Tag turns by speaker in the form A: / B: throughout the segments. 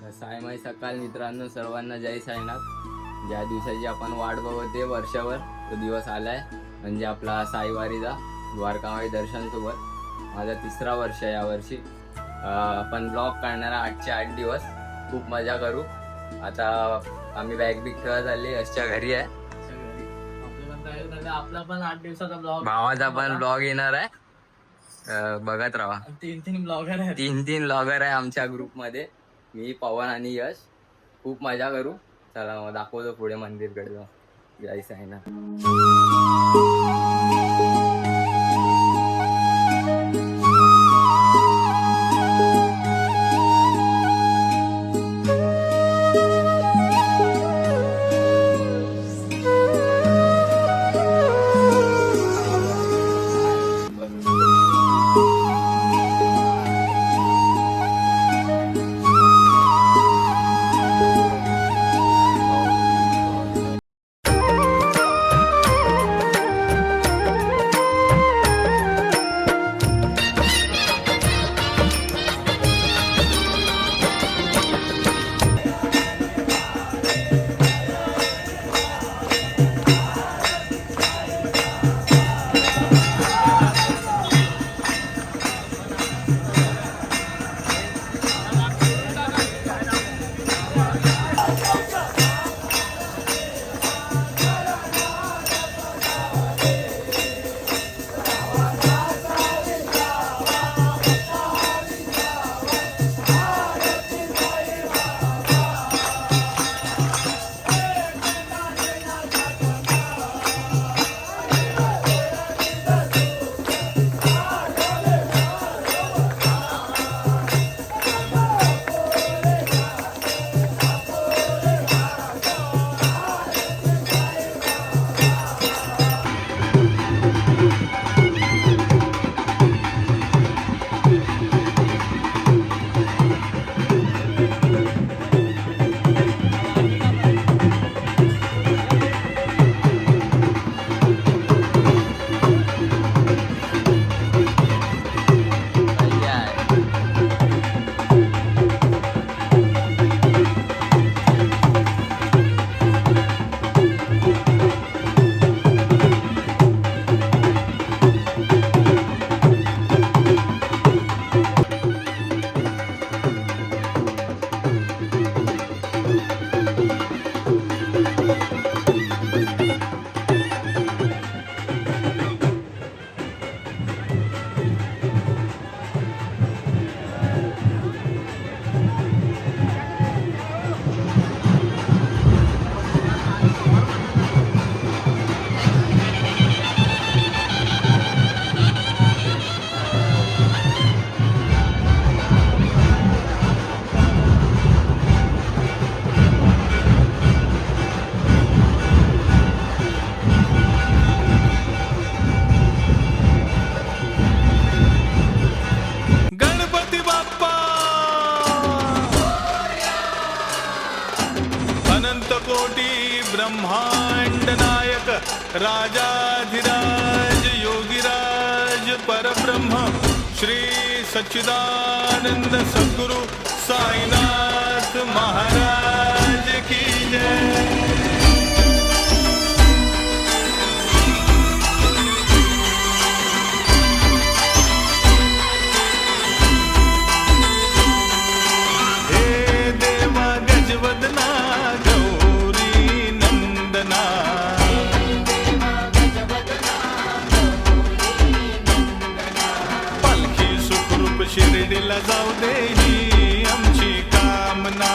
A: सायमाई सकाळ मित्रांनो, सर्वांना जय साईनाथ. ज्या दिवसाची आपण वाट बघते वर्षभर तो दिवस आलाय, म्हणजे आपला साईवारीचा द्वारकामाई दर्शन सोबत. माझा 3रा वर्ष आहे यावर्षी. आपण ब्लॉग काढणारा 8चे 8 दिवस खूप मजा करू. आता आम्ही बॅग बिग ठेवत चालली, यशच्या घरी आहे.
B: आपला पण 8 दिवसाचा ब्लॉग,
A: भावाचा पण ब्लॉग येणार आहे. बघत राहा.
B: 3 ब्लॉगर आहेत.
A: 3 ब्लॉगर आहे आमच्या ग्रुप मध्ये, मी, पवन आणि यश. खूप मजा करू. चला मग दाखवतो पुढे मंदिरकडे जाऊ. जय साईनाथ.
C: ब्रह्मांड नायक राजाधिराज योगिराज परब्रह्म श्री सच्चिदानंद सद्गुरु साईनाथ महाराज की जय. शिर्डीला जाऊ दे ही आमची कामना.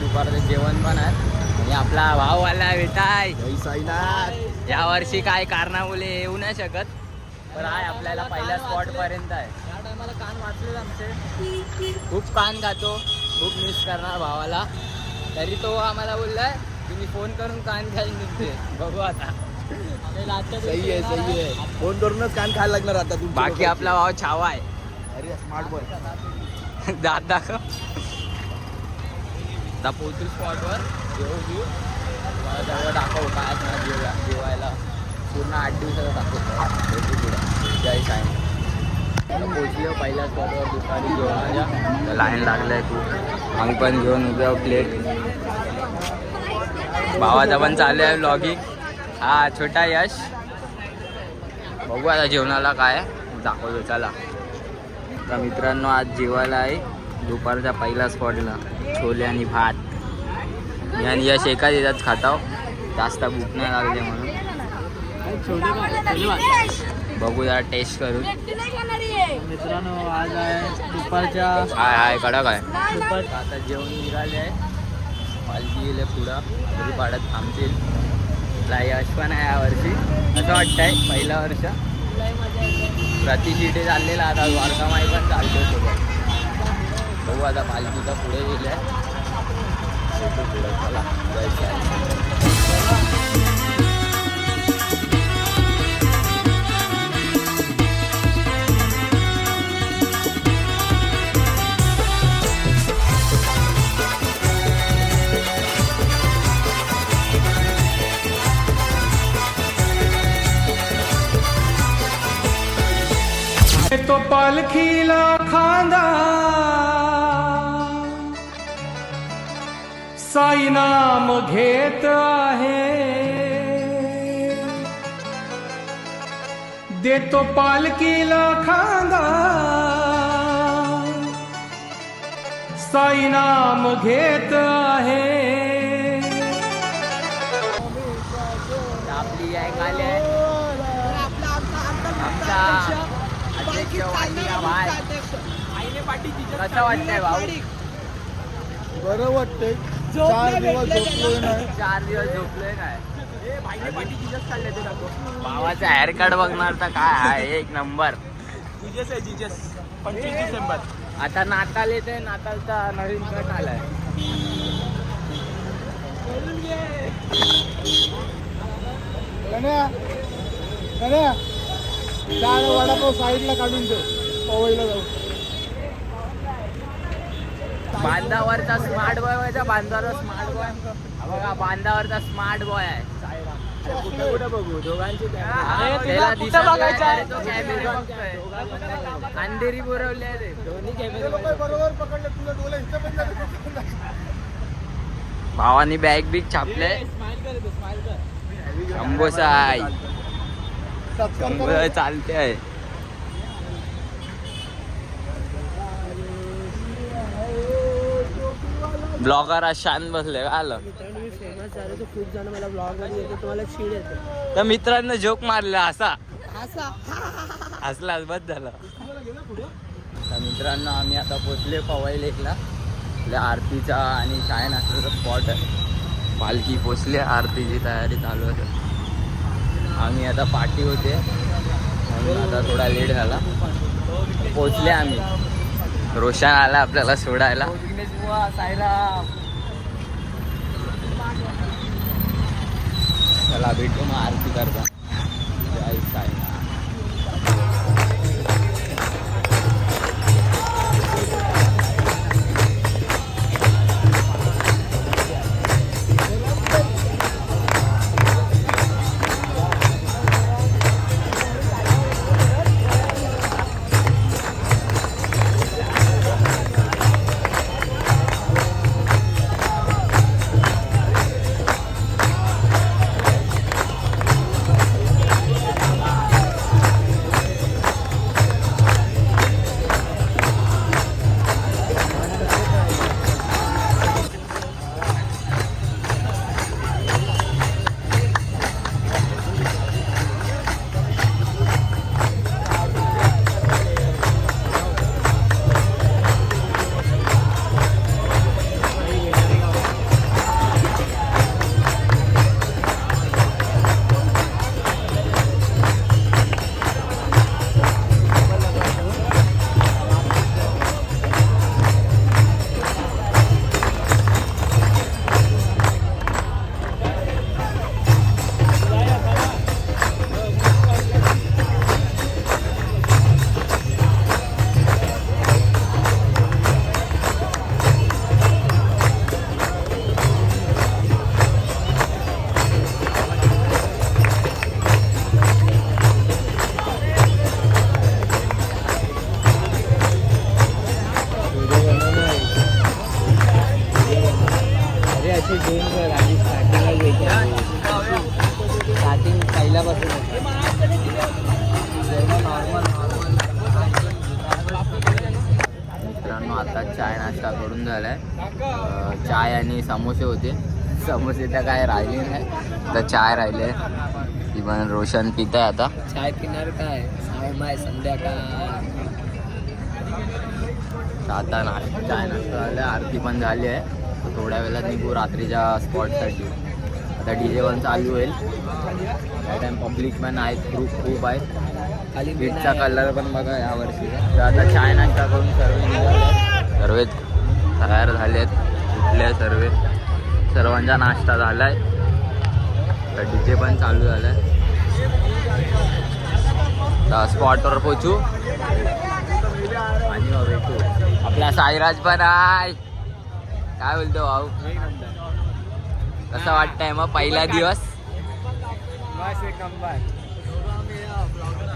A: दुपारचं जेवण पण आहे आणि आपला भाऊ आला भेटाय या वर्षी काय कारणामुळे येऊ नाही शकत, पण आहे आपल्याला पहिल्या स्पॉट पर्यंत आहे.
B: या टायमाला कान वाचले आमचे,
A: खूप कान खातो, खूप मिस करणार भावाला. तरी तो आम्हाला बोललाय तुम्ही फोन करून कान खायला निघते. बघू आता.
B: सही आहे.
D: फोन करूनच कान खायला लागणार आता तू.
A: बाकी आपला भाव छावा आहे.
D: अरे स्मार्ट बॉय.
A: दात दाखव. आता पोहोचू स्पॉटवर, घेऊ मला सगळं दाखव काय असणार जेवायला. पूर्ण 8 दिवसाचा दाखवतो पुढे. जय साई. पोचलो पहिल्या स्पॉटवर दुपारी जेवणाच्या. लाईन लागलाय खूप. आम्ही पण घेऊन उभ्या प्लेट. भावाचा पण चालू आहे व्लॉगिंग. हा छोटा यश. बघू आता जेवणाला काय दाखवतो चला. तर मित्रांनो आज जेवायला आहे दुपारच्या पहिल्या स्पॉटला छोले आणि भात. मी आणि यश एकाच याच्यात खाताव, जास्त भूक नाही लागले म्हणून. बघू जरा टेस्ट करून.
B: मित्रांनो आज आहे दुपारच्या
A: हाय कडक आहे.
B: दुपार
A: आता जेवण निघाले आहे. पालखी गेले पुढं तरी पाडत थांबतील. यश पण आहे यावर्षी असं वाटतंय पहिलं वर्ष. प्रतिशिटे चाललेला आता द्वारकामाई पण चालतो सोबत. बघू आता पालखीचा पुढे गेल्या पुढे चला जायचं आहे.
E: तो पालखीला खांदा साई नाम घेत आहे. देतो पालखीला खांदा साई नाम घेत आहे.
A: आपली आहे काले आमचा अध्यक्ष वाटिका भाई. कसं वाटतंय भाऊ?
D: बरं वाटतंय. 4 दिवस झोपलोय नाही.
A: 4 दिवस झोपलोय काय? भावाचा हेअर कट बघणार तर काय आहे एक नंबर.
B: 25 डिसेंबर.
A: आता नाताल येते. नातालचा नवीन कट आलाय.
D: वडापाव साईडला काढून ठेव. पवईला जाऊ.
A: बांधावरचा स्मार्ट बॉय व्हायचा. बांधावर स्मार्ट बॉय बघा. बांधावरचा स्मार्ट बॉय आहे.
B: कुठे कुठे बघू दोघांची
A: त्याला दिसत
B: बघायचा
A: नाही, तो कॅमेरा बघतोय. अंधेरी पुरवली आहे ते.
B: दोन्ही कॅमेरे
D: बरोबर पकडलं तुला. डोळे इथं पण झाले.
A: भावानी बॅग बिग छापले.
B: स्माइल कर.
A: शंभोसा आहे. शंभो चालते आहे. ब्लॉगर आज शांत बसले का आलं.
B: मी फेमस झालो तर खूप जण मला ब्लॉग मध्ये येते. तुम्हाला चीड येते.
A: तर मित्रांनो जोक मारला असा हसलाच बस झालं. तर मित्रांनो आम्ही आता पोचले पवई लेकला. आपल्या आरतीचा आणि काय नाश्त्याचा स्पॉट आहे. पालखी पोचली. आरतीची तयारी चालू आहे. आम्ही आता पाठी होते म्हणून आता थोडा लेट झाला. पोचले आम्ही. रोशन आला आपल्याला सोडायला.
B: साईराम.
A: चला भेटू मग आरती करता. जय साईनाथ. मित्रांनो आता चाय नाश्ता करून झालाय. चाय आणि समोसे होते. समोसे तर काय राहिले नाही. तर चाय राहिले. ती पण रोशन पित आहे आता.
B: चाय पिणार काय साहेब आहे संध्याकाळ.
A: आता चाय नाश्ता झाला. आरती पण झाली आहे. तर थोड्या वेळात निघू रात्रीच्या स्पॉटसाठी. आता DJ1 चालू होईल. त्या टाइम पब्लिक पण आहेत. खूप आहेत. बीचचा कलर पण बघा या वर्षी. तर आता चाय नाश्ता करून सर्व तयार झालेत, उठले सर्वांचा नाश्ता झालाय. तर डीजे पण चालू झालाय. तर स्पॉटवर पोचू आणि मग भेटू. आपला साईराज पण आहे. काय बोलतो भाऊ, कसं वाटतंय मग पहिला दिवस?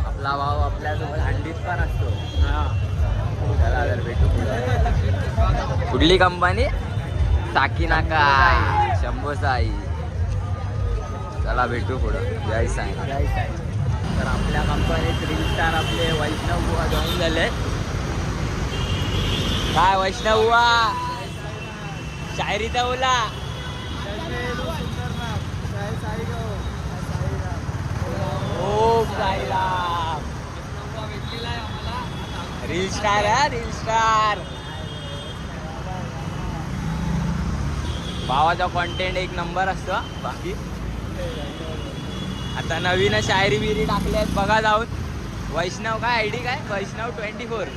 A: आपला भाऊ आपल्यासोबत हंडीत पण असतो. चला तर भेटू. कुठली कंपनी? टाकी नाका शंभो साई. चला भेटू पुढं. जय साई. तर आपल्या कंपनीत रील स्टार आपले वैष्णव बुवा जॉईन झाले. काय वैष्णव बुवा, शायरीचा बोला. रील स्टार आहे, रील स्टार. भावाचा कॉन्टेंट एक नंबर असतो. बाकी आता नवीन शायरी बिरी टाकले आहेत बघा जाऊन. वैष्णव काय आयडी काय? वैष्णव 24.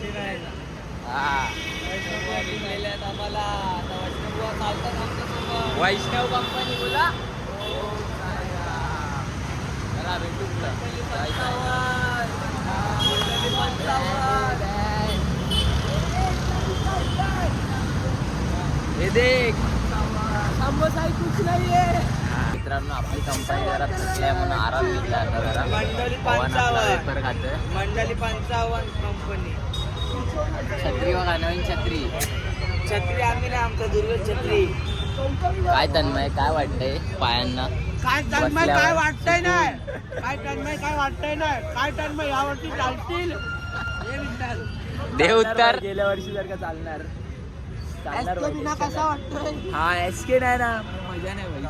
A: वैष्णव कंपनी बोला. चला भेटू हे देख
B: साई कुछ नाही आहे.
A: मित्रांनो आपली कंपनी जरा थकल्या म्हणून आराम घेतला आता जरा. पेपर खातोय.
B: मंडळी 55 कंपनी.
A: छत्री बघा, नवीन छत्री.
B: छत्री आम्ही नाही, आमचा दुर्ग छत्री.
A: काय तन्मय, काय वाटतंय पायांना?
B: काय तन्मय काय वाटतंय नाही, काय तन्मय काय वाटतंय नाही, काय तन्मय यावर्षी चालतील.
A: दे उत्तर.
B: गेल्या वर्षी जर का चालणार कसा वाटतोय?
A: हा एसके नाही ना, मजा नाही भाई.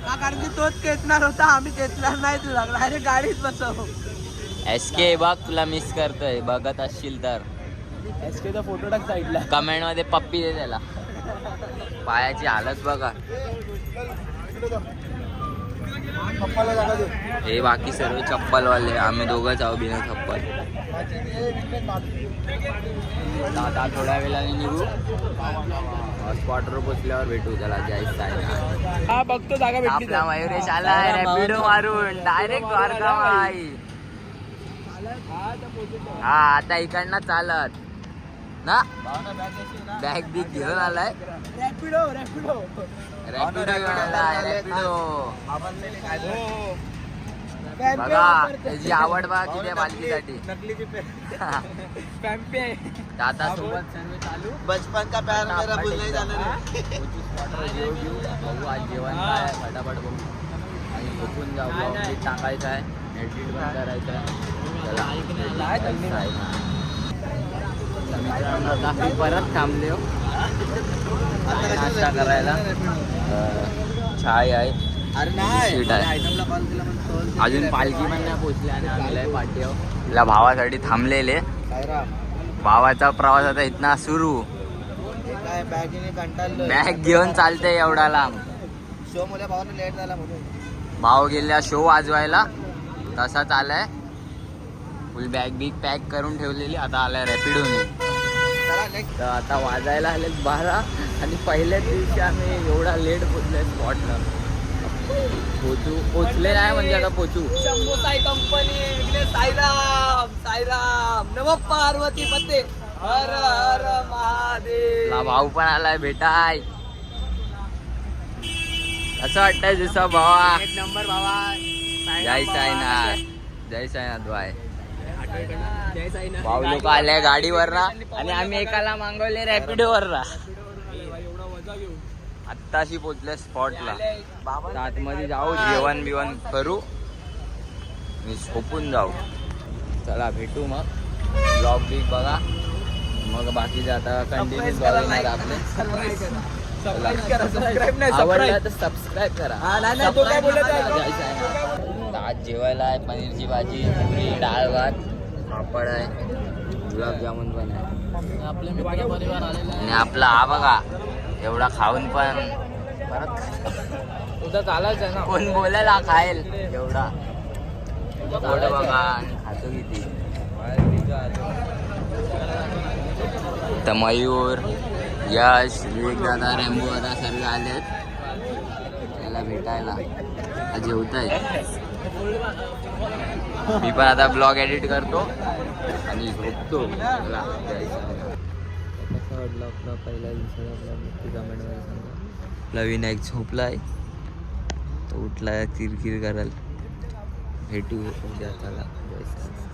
B: का कारण की तोच खेचणार होता, आम्ही खेचणार नाही तुला. डायरेक्ट गाडीत बसव.
A: एसके बघ तुला मिस करतोय, बघत असशील तर
B: एसकेचा फोटो टाक साईडला.
A: कमेंट मध्ये पप्पी दे त्याला. पायाची हालत बघा.
D: पप्पाला जागा दे.
A: हे बाकी सर्व चप्पलवाले, आम्ही दोघंच आहो बिना चप्पल. आता थोड्या वेळाने निघू. स्पॉटवर पोचल्यावर भेटू. त्याला जय साई.
B: हा बघतो जागा भेटली.
A: आपला मयुरेश आलाय रॅपिडो मारून डायरेक्ट द्वारकामाई. हा आता इकडनं चालत ना. बॅग बिग घेऊन आलाय.
B: रॅपिडो रॅपिडो
A: रॅपिडो घेऊन आलाय. रॅपिडो बघा त्याची आवड बघा किती पालखीसाठी. दादा सोबत सर्व चालू.
D: बचपन का प्यार मेरा भूल नहीं जाना.
A: बघू आज जेवण काय आहे, फटाफट बघू आणि झोपून जाऊ. ब्लॉग टाकायचं आहे, एडिट पण करायचं आहे. मित्रांनो आता आम्ही परत थांबले हो नाश्ता करायला. चाय आहे, सीट आहे. अजून पालखी पण नाही पोचली आणि आम्ही पाठीवर आपल्या भावासाठी थांबलेले. भावाचा प्रवास आता इथना सुरू. बॅग घेऊन चालते एवढा लांब.
D: शो मुल्या भावाला लेट झाला म्हणून
A: भाव गेल्या शो वाजवायला, तसाच आलाय. फुल बॅग बिग पॅक करून ठेवलेली. आता आलाय रॅपिडोने. तर आता वाजायला आले 12 आणि पहिल्याच दिवशी आम्ही एवढा लेट पोचलोय स्पॉटला. पोचले नाही म्हणजे आता पोचू.
B: शंभो साई कंपनी. साईराम साईराम नम पार्वती पते हर हर महादेव.
A: भाऊ पण आलाय भेटाय. असं वाटतंय जसं भावा.
B: एक नंबर भावा.
A: जय साईनाथ. जय साईनाथ बाय.
B: जय साईनाथ.
A: भाऊ लोक आले गाडीवर ना आणि आम्ही एकाला मागवले रॅपिडोवर ना. आत्ताशी पोचले स्पॉटला. आतमध्ये जाऊ, जेवण बिवण करू, मी झोपून जाऊ. चला भेटू मग. ब्लॉग बिग बघा मग बाकीचे आता कंटिन्यू ब्लॉग येणार आपले. आवडलं तर सबस्क्राईब करा. आज जेवायला आहे पनीरची भाजी, पुरी, डाळ भात, पापड आहे, गुलाबजामुन पण आहे.
B: आपले मित्र परिवार आलेला
A: आणि आपला हा बघा एवढा खाऊन पण परत
B: उद्या चालायचं आहे ना.
A: कोण बोलायला खाईल एवढा. बघा आणि खातो किती. तर मयूर, यश, विवेक दादा, रॅम्बो दादा सर्व आलेत त्याला भेटायला. जेवताय. मी पण आता ब्लॉग एडिट करतो आणि झोपतो. चला, कसा वाटला आपला पहिला दिवसाचा ब्लॉग नक्की कमेंटमध्ये सांगा. आपला विनायक झोपलाय, तो उठलाय किरकिर कराल. भेटू उद्या. चला, जय श्री राम.